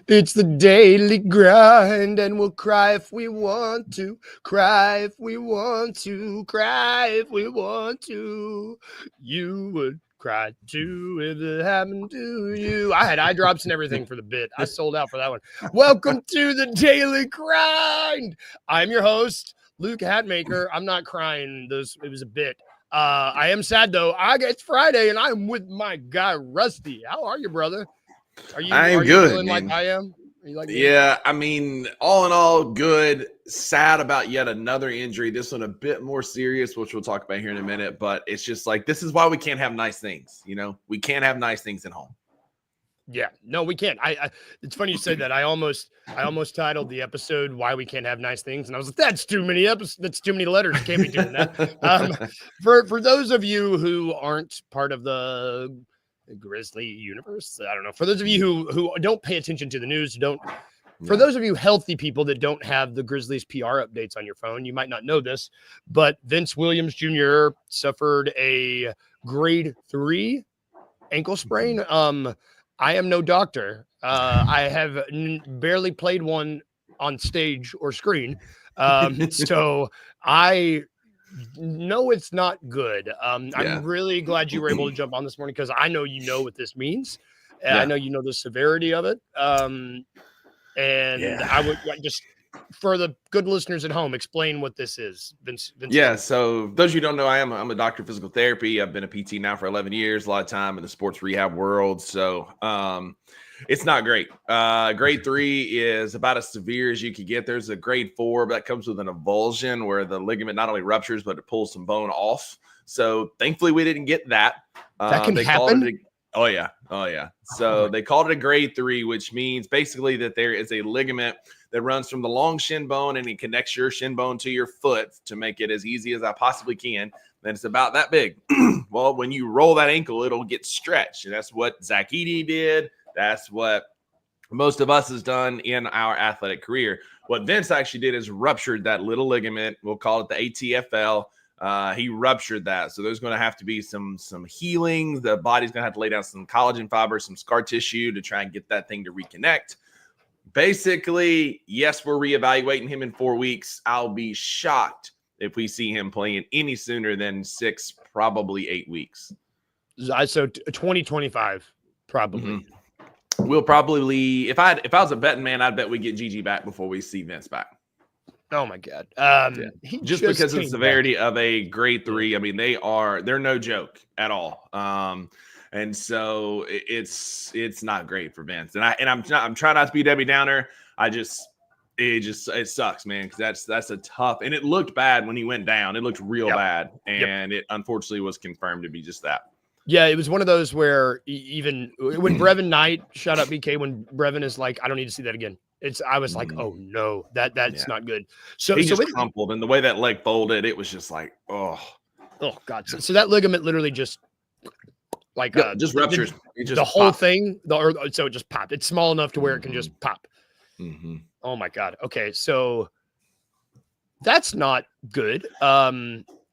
It's the daily grind, and we'll cry if we want to. Cry if we want to. Cry if we want to. You would cry too if it happened to you. I had eye drops and everything for the bit. I sold out for that one. Welcome to the daily grind. I'm your host, Luke Hatmaker. I'm not crying. It was a bit. I am sad though. It's Friday, and I'm with my guy Rusty. How are you, brother? Are you good, feeling man. like I am? Are you like me? Yeah, I mean, all in all, good. Sad about yet another injury. This one a bit more serious, which we'll talk about here in a minute. But it's just like, this is why we can't have nice things. You know, we can't have nice things at home. Yeah, no, we can't. It's funny you say that. I almost titled the episode "Why We Can't Have Nice Things," and I was like, "That's too many episodes. That's too many letters. Can't be doing that." For those of you who aren't part of the Grizzly universe, I don't know. For those of you who don't pay attention to the news, for those of you healthy people that don't have the Grizzlies PR updates on your phone, you might not know this, but Vince Williams Jr. suffered a grade 3 ankle sprain. I am no doctor. I have barely played one on stage or screen. So I know it's not good. I'm really glad you were able to jump on this morning because I know you know what this means. I know you know the severity of it. I would just, for the good listeners at home, explain what this is. Vince. So those of you who don't know, I'm a doctor of physical therapy. I've been a PT now for 11 years, a lot of time in the sports rehab world. So it's not great. Grade 3 is about as severe as you could get. There's a grade 4, but that comes with an avulsion where the ligament not only ruptures, but it pulls some bone off. So thankfully we didn't get that. That can happen? Oh, yeah. So they called it a grade 3, which means basically that there is a ligament that runs from the long shin bone and it connects your shin bone to your foot to make it as easy as I possibly can. And it's about that big. Well, when you roll that ankle, it'll get stretched. And that's what Zach Edey did. That's what most of us has done in our athletic career. What Vince actually did is ruptured that little ligament. We'll call it the ATFL. He ruptured that. So there's going to have to be some healing. The body's going to have to lay down some collagen fibers, some scar tissue to try and get that thing to reconnect. Basically, yes, we're reevaluating him in 4 weeks. I'll be shocked if we see him playing any sooner than 6, probably 8 weeks. So 2025, probably. Mm-hmm. We'll probably, if I was a betting man, I'd bet we get Gigi back before we see Vince back. Oh my God. Just because of the severity of a grade 3. I mean, they're no joke at all. And so it's not great for Vince. And I'm trying not to be Debbie Downer. It sucks, man. Cause that's a tough, and it looked bad when he went down. It looked real bad. And it unfortunately was confirmed to be just that. Yeah, it was one of those where even when Brevin Knight, shout out BK, when Brevin is like, I don't need to see that again. I was like, oh no, that's not good. So he just crumpled, and the way that leg folded, it was just like, oh God. So that ligament literally just like just ruptures. The whole thing, so it just popped. It's small enough to where it can just pop. Mm-hmm. Oh my God. Okay, so that's not good.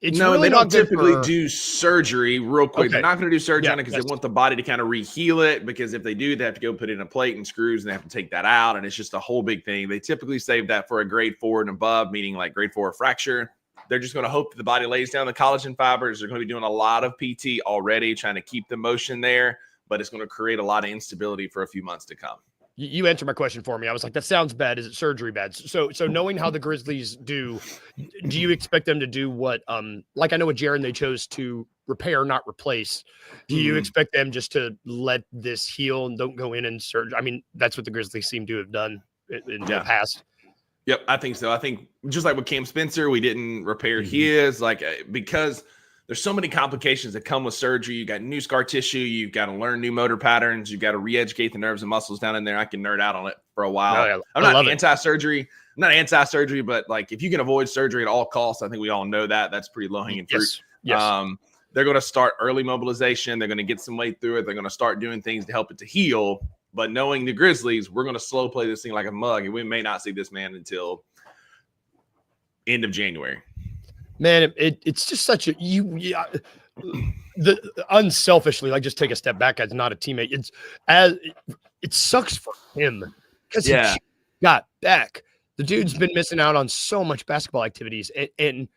It's no, really they don't typically do surgery real quick. Okay. They're not going to do surgery on it because they want the body to kind of reheal it. Because if they do, they have to go put in a plate and screws, and they have to take that out, and it's just a whole big thing. They typically save that for a grade 4 and above, meaning like grade 4 fracture. They're just going to hope that the body lays down the collagen fibers. They're going to be doing a lot of PT already, trying to keep the motion there, but it's going to create a lot of instability for a few months to come. You answered my question for me. I was like, that sounds bad. Is it surgery bad? So knowing how the Grizzlies do you expect them to do what, like I know with Jaren, they chose to repair, not replace. Do you expect them just to let this heal and don't go in and surge? I mean, that's what the Grizzlies seem to have done in the past. Yep, I think so. I think just like with Cam Spencer, we didn't repair his, because there's so many complications that come with surgery. You got new scar tissue. You've got to learn new motor patterns. You've got to re-educate the nerves and muscles down in there. I can nerd out on it for a while. I'm not anti-surgery. I'm not anti-surgery, but like if you can avoid surgery at all costs, I think we all know that. That's pretty low-hanging fruit. Yes. They're going to start early mobilization. They're going to get some way through it. They're going to start doing things to help it to heal. But knowing the Grizzlies, we're going to slow play this thing like a mug, and we may not see this man until end of January. Man, it's just such a unselfishly, like just take a step back as not a teammate. It sucks for him because he got back. The dude's been missing out on so much basketball activities, and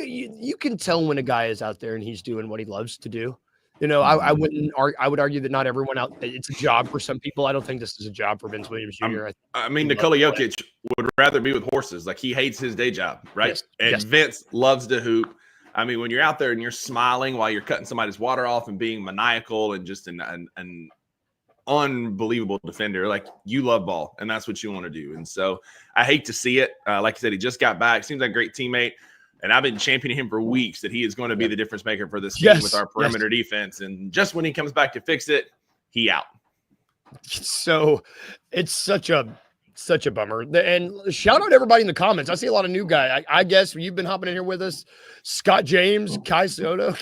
you can tell when a guy is out there and he's doing what he loves to do. You know, I would argue that not everyone out. It's a job for some people. I don't think this is a job for Vince Williams Jr. I mean, Nikola Jokic would rather be with horses. Like, he hates his day job, right? Yes, and Vince loves to hoop. I mean, when you're out there and you're smiling while you're cutting somebody's water off and being maniacal and just an unbelievable defender, like, you love ball and that's what you want to do. And so I hate to see it. Like I said, he just got back. Seems like a great teammate. And I've been championing him for weeks that he is going to be the difference maker for this team with our perimeter defense. And just when he comes back to fix it, he out. So it's such a bummer. And shout out to everybody in the comments. I see a lot of new guys. I guess you've been hopping in here with us. Scott James, Kai Soto.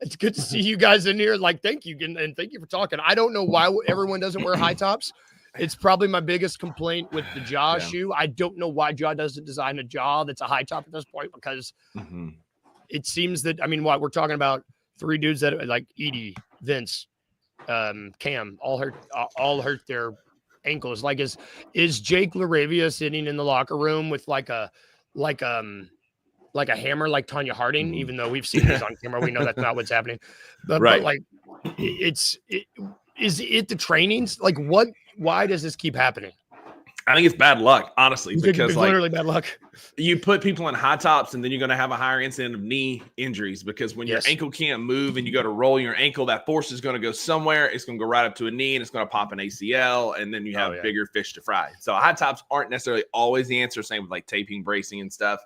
It's good to see you guys in here. Like, thank you. And thank you for talking. I don't know why everyone doesn't wear high tops. It's probably my biggest complaint with the jaw shoe. I don't know why jaw doesn't design a jaw that's a high top at this point, because it seems that, I mean, what we're talking about, 3 dudes that like Edie, Vince, Cam, all hurt their ankles. Like, is Jake LaRavia sitting in the locker room with like a hammer like Tanya Harding, even though we've seen this on camera, we know that's not what's happening. But like, is it the trainings? Like, why does this keep happening? I think it's bad luck, honestly, because it's literally bad luck. You put people in high tops and then you're going to have a higher incidence of knee injuries, because when your ankle can't move and you go to roll your ankle, that force is going to go somewhere. It's going to go right up to a knee and it's going to pop an ACL, and then you have bigger fish to fry. So high tops aren't necessarily always the answer. Same with like taping, bracing and stuff.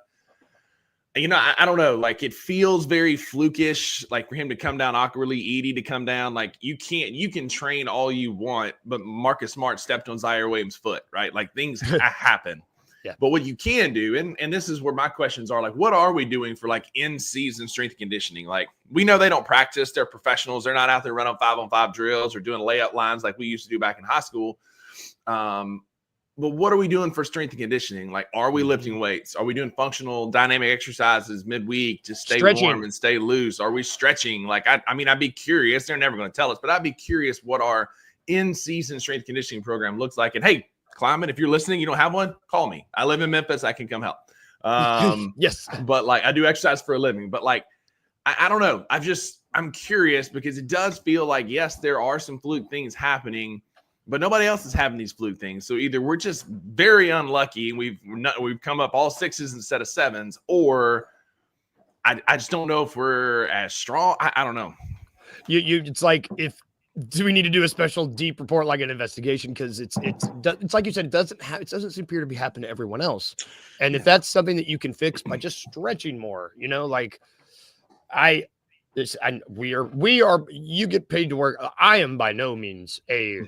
You know, I don't know. Like, it feels very flukish, like for him to come down awkwardly, Edie to come down. Like, you can train all you want, but Marcus Smart stepped on Zaire Williams' foot, right? Like, things happen. But what you can do, and this is where my questions are, like, what are we doing for like in-season strength and conditioning? Like, we know they don't practice. They're professionals. They're not out there running 5-on-5 drills or doing layup lines like we used to do back in high school. But what are we doing for strength and conditioning? Like, are we lifting weights? Are we doing functional dynamic exercises midweek to stay warm and stay loose? Are we stretching? Like, I mean, I'd be curious. They're never going to tell us, but I'd be curious what our in-season strength and conditioning program looks like. And hey, Kleiman, if you're listening, you don't have one, call me. I live in Memphis. I can come help. Yes. But like, I do exercise for a living, but like, I don't know. I'm curious, because it does feel like, yes, there are some fluke things happening, but nobody else is having these fluke things. So either we're just very unlucky and we've come up all 6s instead of 7s, or I just don't know if we're as strong. I don't know. It's like, do we need to do a special deep report, like an investigation? Because it's like you said, it doesn't appear to be happening to everyone else. And if that's something that you can fix by just stretching more, you know, like we are, you get paid to work. I am by no means a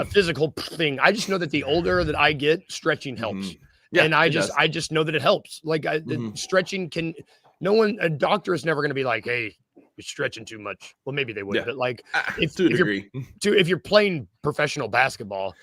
physical thing. I just know that the older that I get, stretching helps. And I just know that it helps. Like, the stretching a doctor is never going to be like, hey, you're stretching too much. Well, maybe they would, but like, if you're playing professional basketball,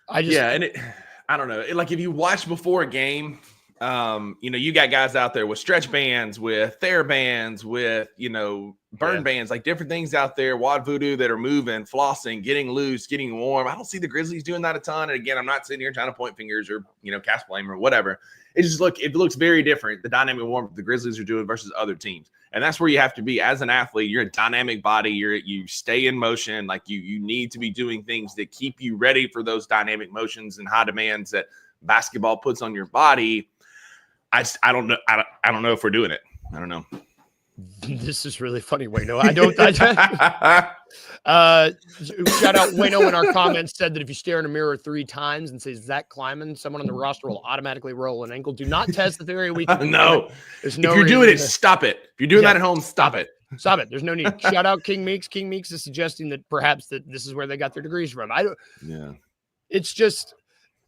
I don't know. Like, if you watch before a game, you know, you got guys out there with stretch bands, with TheraBands, with, you know, burn bands, like different things out there, Wad Voodoo, that are moving, flossing, getting loose, getting warm. I don't see the Grizzlies doing that a ton. And again, I'm not sitting here trying to point fingers or, you know, cast blame or whatever. It looks very different, the dynamic warm the Grizzlies are doing versus other teams. And that's where you have to be as an athlete. You're a dynamic body. You stay in motion. Like, you need to be doing things that keep you ready for those dynamic motions and high demands that basketball puts on your body. I don't know. I don't know if we're doing it. I don't know. This is really funny, Wayno. Shout out Wayno in our comments, said that if you stare in a mirror 3 times and say Zach Kleiman, someone on the roster will automatically roll an ankle. Do not test the theory. No. If you're doing it, stop it. If you're doing that at home, stop it. Stop it. There's no need. Shout out King Meeks. King Meeks is suggesting that perhaps that this is where they got their degrees from. It's just,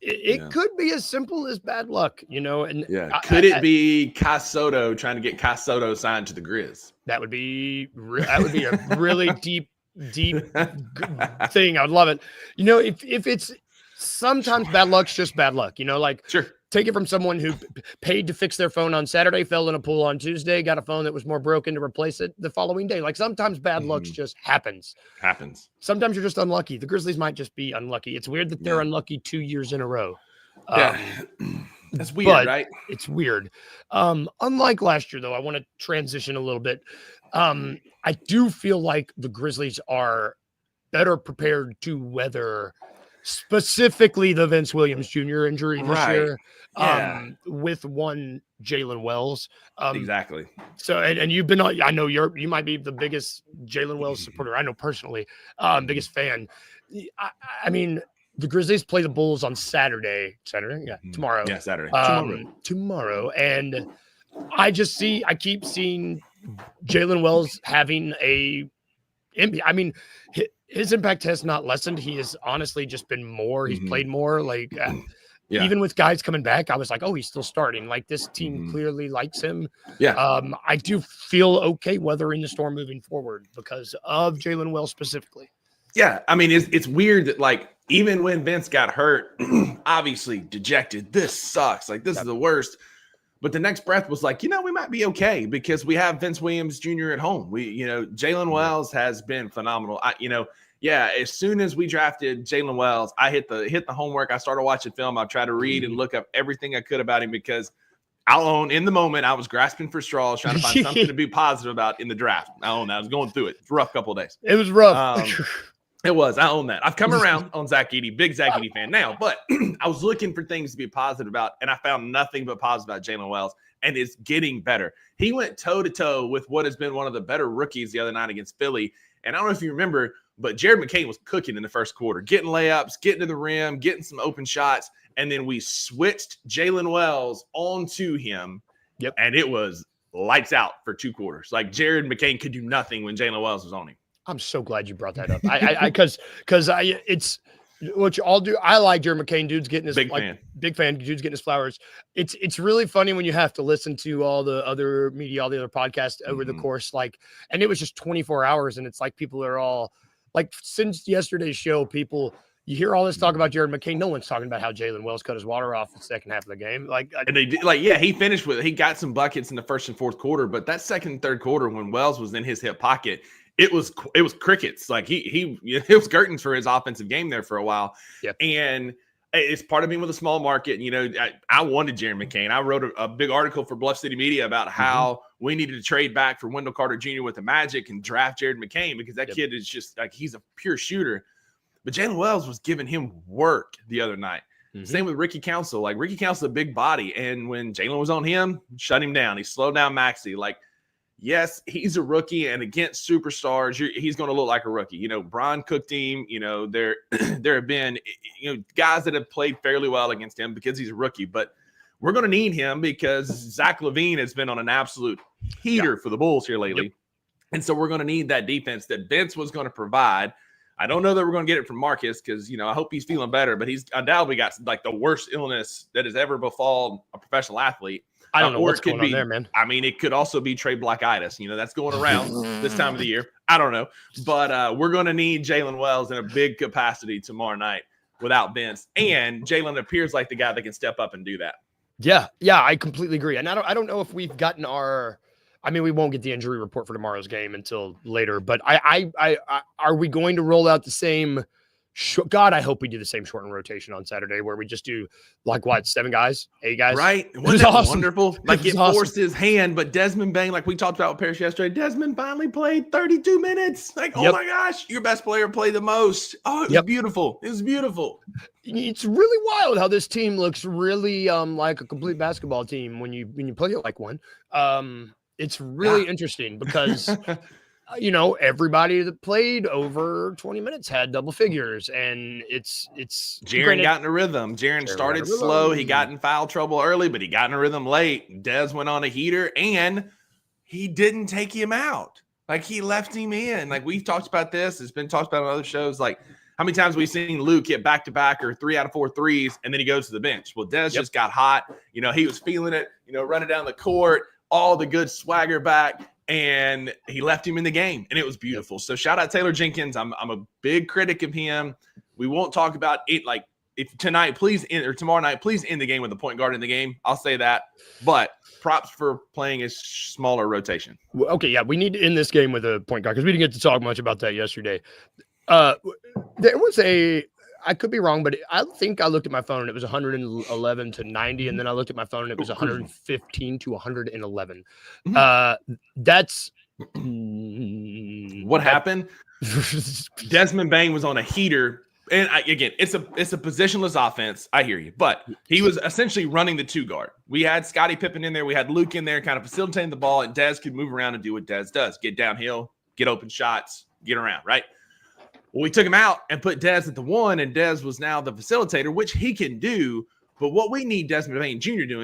it could be as simple as bad luck, you know. And could it be Kai Soto trying to get Kai Soto signed to the Grizz? That would be a really deep thing. I would love it. You know, if it's sometimes bad luck's just bad luck, you know, like, sure. take it from someone who paid to fix their phone on Saturday, fell in a pool on Tuesday, got a phone that was more broken to replace it the following day. Like sometimes bad luck just happens. Sometimes you're just unlucky. The Grizzlies might just be unlucky. It's weird that they're unlucky 2 years in a row. That's weird, right? It's weird. Unlike last year, though, I want to transition a little bit. I do feel like the Grizzlies are better prepared to weather specifically the Vince Williams Jr. injury this year. With one Jalen Wells. Exactly. So, and you've been on, I know you might be the biggest Jalen Wells supporter. I know personally, biggest fan. I mean, the Grizzlies play the Bulls on Saturday. Yeah, tomorrow. Yeah, Saturday. Tomorrow. And I keep seeing Jalen Wells having I mean, his impact has not lessened. He has honestly just been more. He's played more. Like, even with guys coming back, I was like, oh, he's still starting. Like, this team clearly likes him. I do feel okay weathering the storm moving forward because of Jalen Wells specifically. Yeah, I mean, it's weird that, like, even when Vince got hurt, obviously dejected, this sucks. Like, this is the worst. But the next breath was like, we might be okay because we have Vince Williams Jr. at home. Jalen Wells has been phenomenal. As soon as we drafted Jalen Wells, I hit the homework. I started watching film. I tried to read and look up everything I could about him because I'll own in the moment I was grasping for straws, trying to find something to be positive about in the draft. I was going through it. It's a rough couple of days. It was rough. It was. I own that. I've come around on Zach Edey, big Zach Edey fan now, but I was looking for things to be positive about, and I found nothing but positive about Jalen Wells, and it's getting better. He went toe-to-toe with what has been one of the better rookies the other night against Philly, and I don't know if you remember, but Jared McCain was cooking in the first quarter, getting layups, getting to the rim, getting some open shots, and then we switched Jalen Wells onto him, and it was lights out for 2 quarters. Like, Jared McCain could do nothing when Jalen Wells was on him. I'm so glad you brought that up. Because it's what you all do. I like Jared McCain. Dude's getting his big fan. Dude's getting his flowers. It's really funny when you have to listen to all the other media, all the other podcasts over the course. And it was just 24 hours, and it's like people are all like, since yesterday's show, you hear all this talk about Jared McCain. No one's talking about how Jalen Wells cut his water off the second half of the game. And they did, he finished with it. He got some buckets in the first and fourth quarter, but that second and third quarter when Wells was in his hip pocket, it was crickets. Like it was curtains for his offensive game there for a while. And it's part of being with a small market. I wanted Jared McCain. I wrote a big article for Bluff City Media about how we needed to trade back for Wendell Carter Jr. with the Magic and draft Jared McCain because that kid is just like, he's a pure shooter. But Jalen Wells was giving him work the other night. Same with Ricky Council. Like, Ricky Council's a big body. And when Jalen was on him, shut him down. He slowed down Maxey. Like, yes, he's a rookie, and against superstars, he's going to look like a rookie. Bron cooked him. There have been, guys that have played fairly well against him because he's a rookie. But we're going to need him because Zach LaVine has been on an absolute heater for the Bulls here lately. And so we're going to need that defense that Vince was going to provide. I don't know that we're going to get it from Marcus because, I hope he's feeling better, but he's undoubtedly got like the worst illness that has ever befallen a professional athlete. I don't know what's going on there, man. I mean, it could also be Trey Blackitis. That's going around this time of the year. I don't know. But we're going to need Jalen Wells in a big capacity tomorrow night without Vince. And Jalen appears like the guy that can step up and do that. Yeah, I completely agree. And I don't know if we've gotten we won't get the injury report for tomorrow's game until later. But are we going to roll out the same – God, I hope we do the same shortened rotation on Saturday where we just do 7 guys, 8 guys. Right. Wasn't that wonderful? Like, it forced his hand, but Desmond Bane, like we talked about with Parrish yesterday, Desmond finally played 32 minutes. Like, oh my gosh, your best player played the most. Oh, it was beautiful. It was beautiful. It's really wild how this team looks really like a complete basketball team when you play it like one. It's really interesting because everybody that played over 20 minutes had double figures, and it's Jaren got in a rhythm. Jaren started slow. He got in foul trouble early, but he got in a rhythm late. Dez went on a heater, and he didn't take him out. Like, he left him in. Like, we've talked about this. It's been talked about on other shows. Like, how many times we've seen Luke hit back-to-back or 3 out of 4 threes, and then he goes to the bench. Well, Dez just got hot. He was feeling it, running down the court, all the good swagger back. And he left him in the game, and it was beautiful. So shout out Taylor Jenkins. I'm a big critic of him. We won't talk about it. Like, if tonight, please end, or tomorrow night, please end the game with a point guard in the game. I'll say that. But props for playing a smaller rotation. Okay, yeah, we need to end this game with a point guard because we didn't get to talk much about that yesterday. There was I could be wrong, but I think I looked at my phone and it was 111 to 90, and then I looked at my phone and it was 115 to 111. That's what happened. Desmond Bane was on a heater, and again, it's a positionless offense. I hear you, but he was essentially running the 2-guard. We had Scottie Pippen in there, we had Luke in there, kind of facilitating the ball, and Dez could move around and do what Dez does: get downhill, get open shots, get around, right? Well, we took him out and put Dez at the 1, and Dez was now the facilitator, which he can do. But what we need Desmond Bane doing is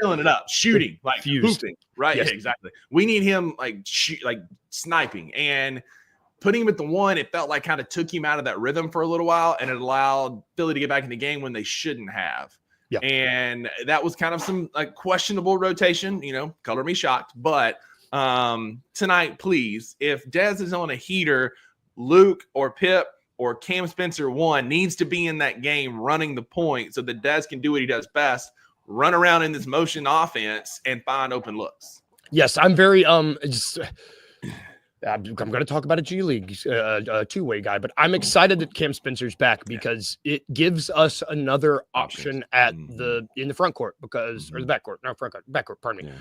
filling it up, shooting, like hooping, right? Yes. Yeah, exactly. We need him like sniping, and putting him at the 1. It felt like kind of took him out of that rhythm for a little while, and it allowed Philly to get back in the game when they shouldn't have. Yeah. And that was kind of some questionable rotation. Color me shocked, but. Tonight, please, if Dez is on a heater, Luke or Pip or Cam Spencer needs to be in that game running the point so that Dez can do what he does best, run around in this motion offense and find open looks. Yes, I'm very I'm going to talk about a G League two-way guy, but I'm excited that Cam Spencer's back because it gives us another option at in the front court or the back court, pardon me.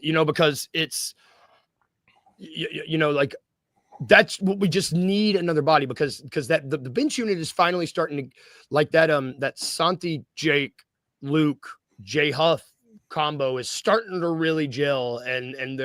Yeah. Because it's like that's what we just need, another body, because that the bench unit is finally starting to like that Santi, Jake, Luke, Jay Huff combo is starting to really gel, and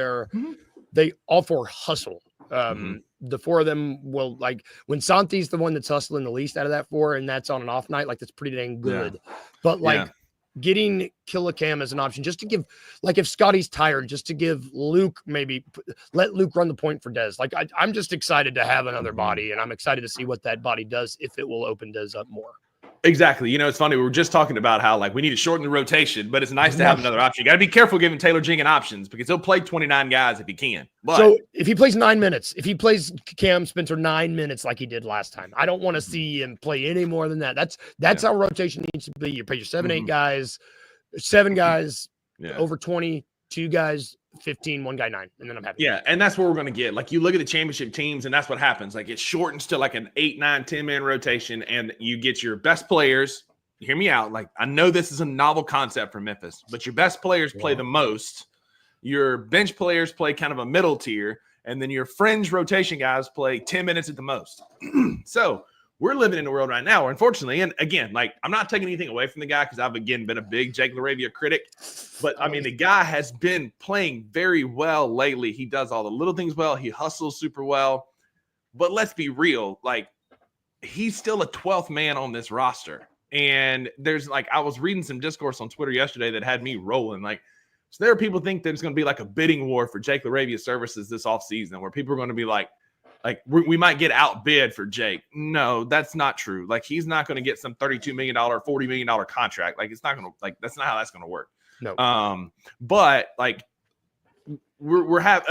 they all 4 hustle. The 4 of them will, like, when Santi's the one that's hustling the least out of that 4, and that's on an off night, like, that's pretty dang good. Yeah. But getting Killa Cam as an option, just to give, like, if Scotty's tired, just to give Luke, maybe let Luke run the point for Dez. Like, I'm just excited to have another body, and I'm excited to see what that body does, if it will open Dez up more. Exactly. It's funny. We were just talking about how we need to shorten the rotation, but it's nice to have another option. You got to be careful giving Taylor Jenkins options because he'll play 29 guys if he can. But so if he plays 9 minutes, if he plays Cam Spencer 9 minutes like he did last time, I don't want to see him play any more than that. That's how rotation needs to be. You play your 7 guys, 7 guys over 20, 2 guys 15, 1 guy 9, and then I'm happy. Yeah, and that's what we're going to get. Like, you look at the championship teams, and that's what happens. Like, it shortens to like an 8, 9, 10-man rotation, and you get your best players. Hear me out. Like, I know this is a novel concept for Memphis, but your best players play the most. Your bench players play kind of a middle tier, and then your fringe rotation guys play 10 minutes at the most. So we're living in a world right now where, unfortunately, and again, like, I'm not taking anything away from the guy because I've, again, been a big Jake LaRavia critic, but, I mean, the guy has been playing very well lately. He does all the little things well. He hustles super well. But let's be real. Like, he's still a 12th man on this roster. And there's, like, I was reading some discourse on Twitter yesterday that had me rolling. Like, so there are people think there's going to be, like, a bidding war for Jake LaRavia services this offseason where people are going to be like we might get outbid for Jake. No, that's not true. Like, he's not going to get some $32 million, $40 million contract. Like, it's not going to, like, that's not how that's going to work. No. But like we're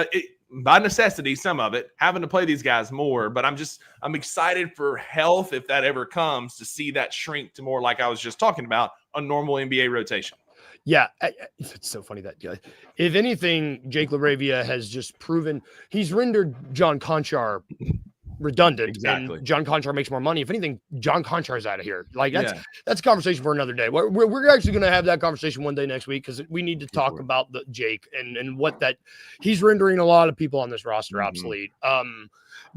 by necessity, some of it having to play these guys more, but I'm excited for health, if that ever comes, to see that shrink to more, like I was just talking about, a normal NBA rotation. Yeah, it's so funny that if anything, Jake LaRavia has just proven he's rendered John Conchar redundant. Exactly. And John Conchar makes more money. If anything, John Conchar is out of here. Like, that's a conversation for another day. We're actually going to have that conversation one day next week because we need to talk about the Jake and what that he's rendering a lot of people on this roster obsolete.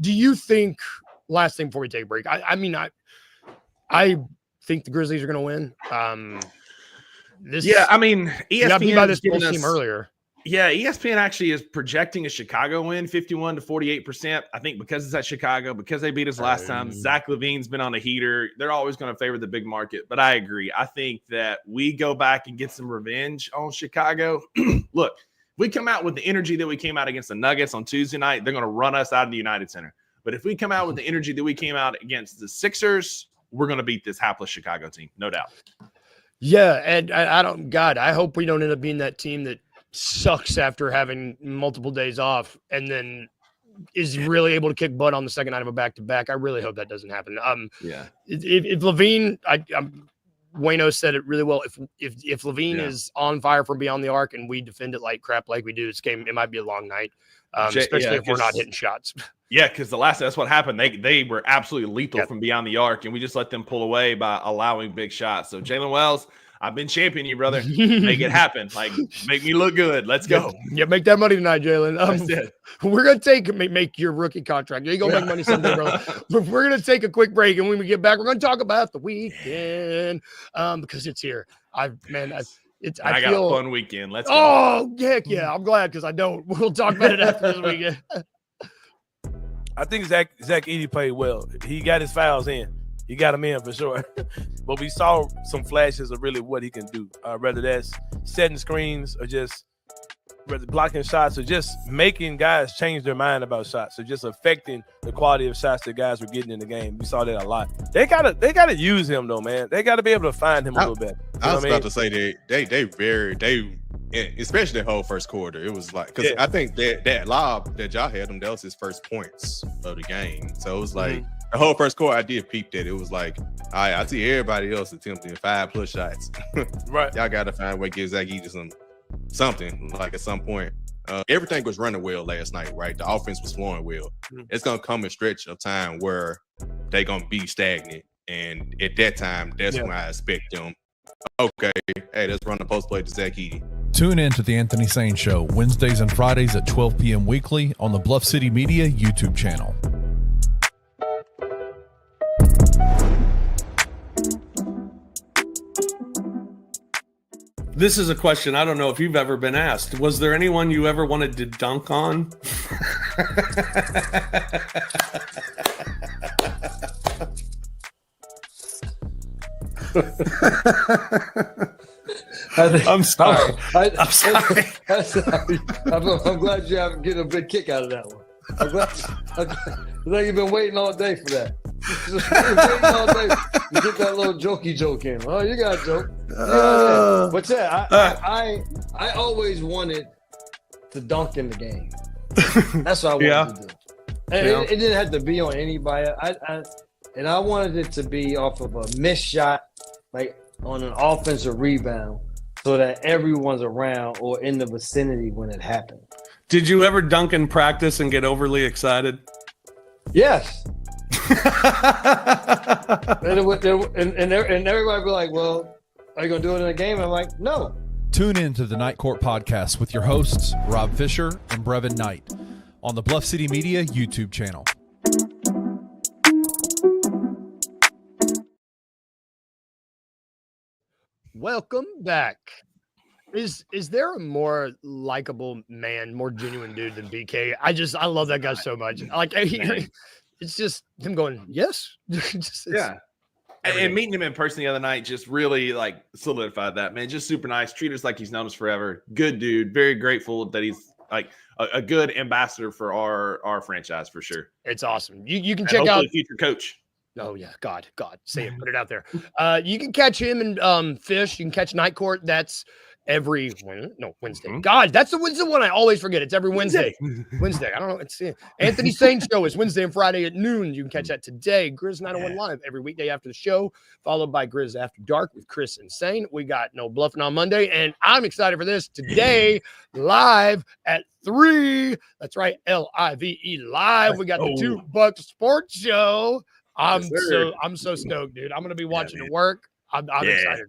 Do you think, last thing before we take a break, I mean, I think the Grizzlies are going to win. I mean, ESPN by this team earlier. Yeah, ESPN actually is projecting a Chicago win, 51 to 48%. I think because it's at Chicago, because they beat us last time. Zach LaVine's been on a heater. They're always going to favor the big market. But I agree. I think that we go back and get some revenge on Chicago. Look, we come out with the energy that we came out against the Nuggets on Tuesday night, they're going to run us out of the United Center. But if we come out with the energy that we came out against the Sixers, we're going to beat this hapless Chicago team, no doubt. Yeah, and I hope we don't end up being that team that sucks after having multiple days off and then is really able to kick butt on the second night of a back-to-back. I really hope that doesn't happen. Yeah. If Levine, Wayno said it really well. If Levine is on fire from beyond the arc and we defend it like crap, like we do this game, it might be a long night, especially if we're not hitting shots. Yeah, because that's what happened. They were absolutely lethal from beyond the arc, and we just let them pull away by allowing big shots. So Jalen Wells, I've been championing you, brother. Make it happen. Like, make me look good. Let's go. Yeah, make that money tonight, Jalen. We're gonna make your rookie contract. You go make money someday, brother. But we're gonna take a quick break, and when we get back, we're gonna talk about the weekend because it's here. I got a fun weekend. Let's go. Oh, heck yeah! I'm glad because I don't. We'll talk about it after this weekend. I think Zach Edey played well. He got his fouls in. He got him in for sure. But we saw some flashes of really what he can do. Whether that's setting screens or just blocking shots or just making guys change their mind about shots or just affecting the quality of shots that guys were getting in the game. We saw that a lot. They gotta use him though, man. They gotta be able to find him a little bit. I was about to say they especially the whole first quarter. It was like because I think that lob that y'all had him, that was his first points of the game. So it was like the whole first quarter, I did peep that. It was like, I see everybody else attempting 5+ shots. Right. Y'all got to find a way to give Zach Edey something like at some point. Everything was running well last night, right? The offense was flowing well. It's going to come a stretch of time where they're going to be stagnant. And at that time, that's when I expect them. Okay, hey, let's run the post play to Zach Edey. Tune in to the Anthony Sane Show Wednesdays and Fridays at 12 p.m. weekly on the Bluff City Media YouTube channel. This is a question I don't know if you've ever been asked. Was there anyone you ever wanted to dunk on? I'm sorry. I'm sorry. I'm glad you haven't getting a big kick out of that one. I think you've been waiting all day for that. Waiting all day to get that little jokey joke in. Oh, you got a joke. But yeah, I always wanted to dunk in the game. That's what I wanted to do. And it didn't have to be on anybody. I wanted it to be off of a missed shot, like on an offensive rebound, so that everyone's around or in the vicinity when it happened. Did you ever dunk in practice and get overly excited? Yes. and everybody be like, well, are you going to do it in a game? And I'm like, no. Tune in to the Night Court Podcast with your hosts, Rob Fisher and Brevin Knight, on the Bluff City Media YouTube channel. Welcome back. Is there a more likable man, more genuine dude than BK? I love that guy so much. Like it's just him going, yes. And meeting him in person the other night just really like solidified that, man. Just super nice. Treat us like he's known us forever. Good dude. Very grateful that he's like a good ambassador for our franchise for sure. It's awesome. You can check out future coach. Oh yeah, God, say it, put it out there. You can catch him and Fish. You can catch Night Court. That's every Wednesday. God, that's the one I always forget. It's every Wednesday. Wednesday. I don't know. It's Anthony Sane Show is Wednesday and Friday at noon. You can catch that today. Grizz 901 Live every weekday after the show, followed by Grizz After Dark with Chris and Sane. We got No Bluffing on Monday, and I'm excited for this today. Live at 3. That's right, LIVE live. We got the $2 Sports Show. I'm so stoked, dude. I'm gonna be watching it work. I'm excited.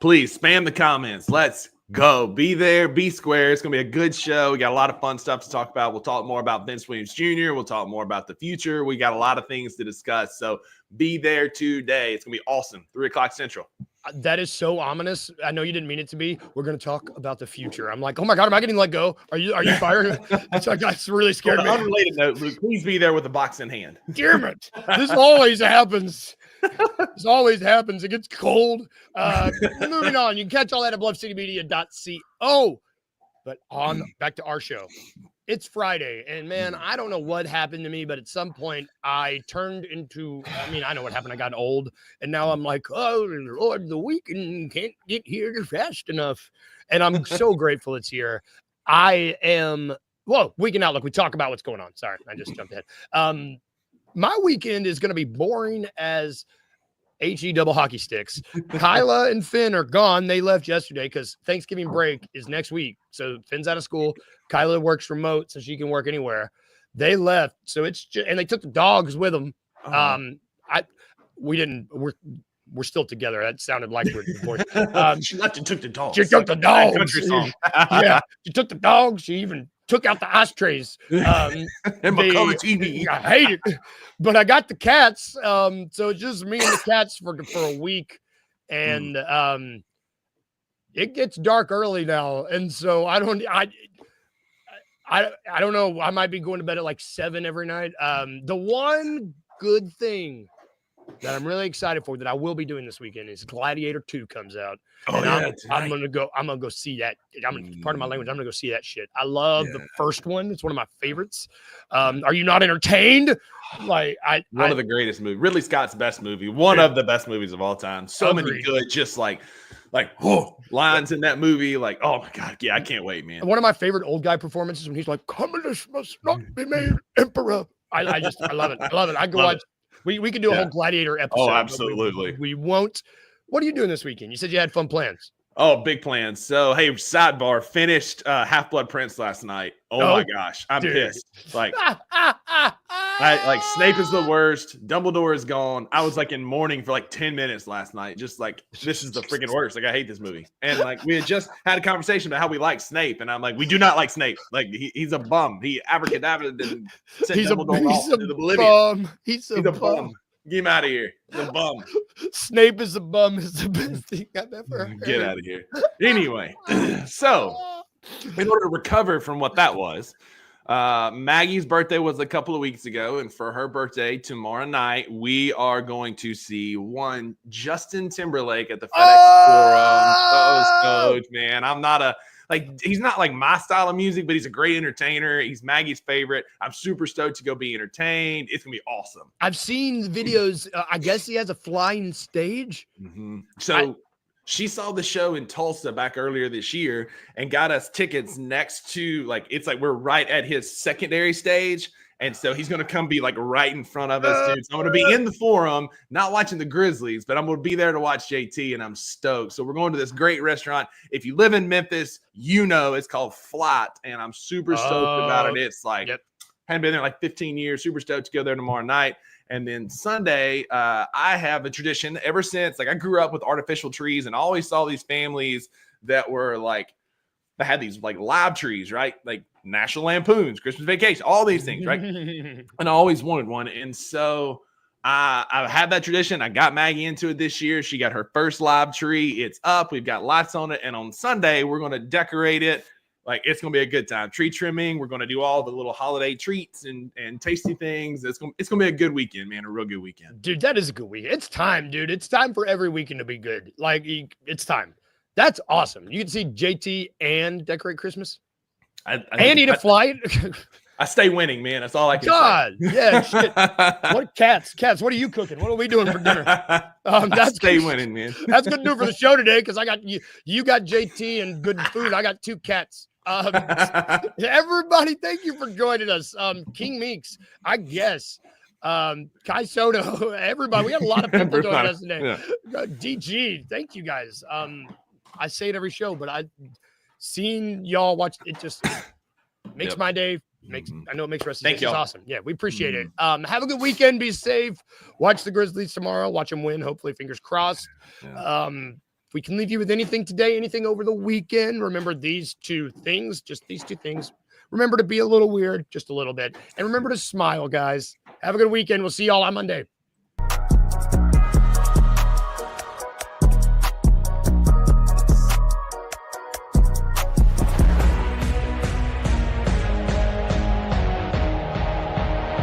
Please spam the comments. Let's go. Be there, be square. It's gonna be a good show. We got a lot of fun stuff to talk about. We'll talk more about Vince Williams Jr. We'll talk more about the future. We got a lot of things to discuss. So be there today. It's gonna be awesome. 3:00 Central. That is so ominous. I know you didn't mean it to be. We're going to talk about the future. I'm like, oh my God, am I getting let go? Are you fired? That's really scared me. On an unrelated note, Luke, please be there with a box in hand. Damn it. This always happens. This always happens. It gets cold. Moving on. You can catch all that at bluffcitymedia.co. But back to our show. It's Friday, and man, I don't know what happened to me, but at some point I turned into, I know what happened. I got old, and now I'm like, oh, Lord, the weekend can't get here fast enough. And I'm so grateful it's here. I am Whoa, weekend outlook. We talk about what's going on. Sorry, I just jumped ahead. My weekend is going to be boring as HE double hockey sticks. Kyla and Finn are gone. They left yesterday because Thanksgiving break is next week. So Finn's out of school. Kyla works remote, so she can work anywhere. They left, so it's just, and they took the dogs with them. We're still together. That sounded like we're divorced. She left and took the dogs. She took the dogs. Country song. Yeah, she took the dogs. She even took out the ashtrays. And my color TV. I hate it, but I got the cats. So it's just me and the cats for a week, and it gets dark early now, and so I don't know. I might be going to bed at like 7 every night. The one good thing that I'm really excited for that I will be doing this weekend is Gladiator 2 comes out. Oh, and yeah, I'm gonna go see that. Part of my language. I'm gonna go see that shit. I love the first one. It's one of my favorites. Are you not entertained? Like one of the greatest movies. Ridley Scott's best movie. One of the best movies of all time. So many good, just like lines in that movie. Like, oh my God. Yeah, I can't wait, man. One of my favorite old guy performances when he's like, "Communists must not be made emperor." I love it. I love it. I go watch. We can do a whole Gladiator episode. Oh, absolutely. We won't. What are you doing this weekend? You said you had fun plans. Oh, big plans. So, hey, sidebar, finished Half-Blood Prince last night. Oh my gosh, I'm pissed. Like, Snape is the worst. Dumbledore is gone. I was like in mourning for like 10 minutes last night. Just like, this is the freaking worst. Like, I hate this movie. And like, we had just had a conversation about how we like Snape. And I'm like, we do not like Snape. Like, he's a bum. He abracadabra and sent Dumbledore off into the oblivion. He's a bum. Get him out of here. The bum. Snape is a bum is the best thing I've ever heard. Get out of here. Anyway, so in order to recover from what that was, Maggie's birthday was a couple of weeks ago, and for her birthday tomorrow night, we are going to see one Justin Timberlake at the FedEx Forum. Oh, stoked, man. I'm not he's not like my style of music, but he's a great entertainer. He's Maggie's favorite. I'm super stoked to go be entertained. It's gonna be awesome. I've seen the videos. I guess he has a flying stage. Mm-hmm. So she saw the show in Tulsa back earlier this year and got us tickets next to it's like we're right at his secondary stage. And so he's going to come be like right in front of us, dude. So I'm going to be in the Forum, not watching the Grizzlies, but I'm going to be there to watch JT, and I'm stoked. So we're going to this great restaurant. If you live in Memphis, it's called Flight, and I'm super stoked about it. It's like, hadn't been there like 15 years, super stoked to go there tomorrow night. And then Sunday, I have a tradition ever since, I grew up with artificial trees and always saw these families that were that had these live trees, right? Like National Lampoons, Christmas Vacation, all these things, right? And I always wanted one. And so I had that tradition. I got Maggie into it this year. She got her first live tree. It's up. We've got lights on it. And on Sunday, we're going to decorate it. It's going to be a good time. Tree trimming. We're going to do all the little holiday treats and tasty things. It's going to be a good weekend, man. A real good weekend. Dude, that is a good weekend. It's time, dude. It's time for every weekend to be good. It's time. That's awesome. You can see JT and decorate Christmas. And eat a flight. I stay winning, man. That's all I can say. Yeah, shit. What cats? What are you cooking? What are we doing for dinner? That's stay winning, man. That's good to do for the show today because I got you got JT and good food. I got 2 cats. Everybody, thank you for joining us. King Meeks, I guess. Kai Soto, everybody. We had a lot of people joining us today. Yeah. DG, thank you guys. I say it every show, but I've seen y'all watch it. Just makes my day. I know it makes the rest of the day awesome. Yeah, we appreciate it. Have a good weekend. Be safe. Watch the Grizzlies tomorrow. Watch them win. Hopefully, fingers crossed. Yeah. If we can leave you with anything today, anything over the weekend, remember these 2 things. Just these 2 things. Remember to be a little weird, just a little bit, and remember to smile, guys. Have a good weekend. We'll see y'all on Monday.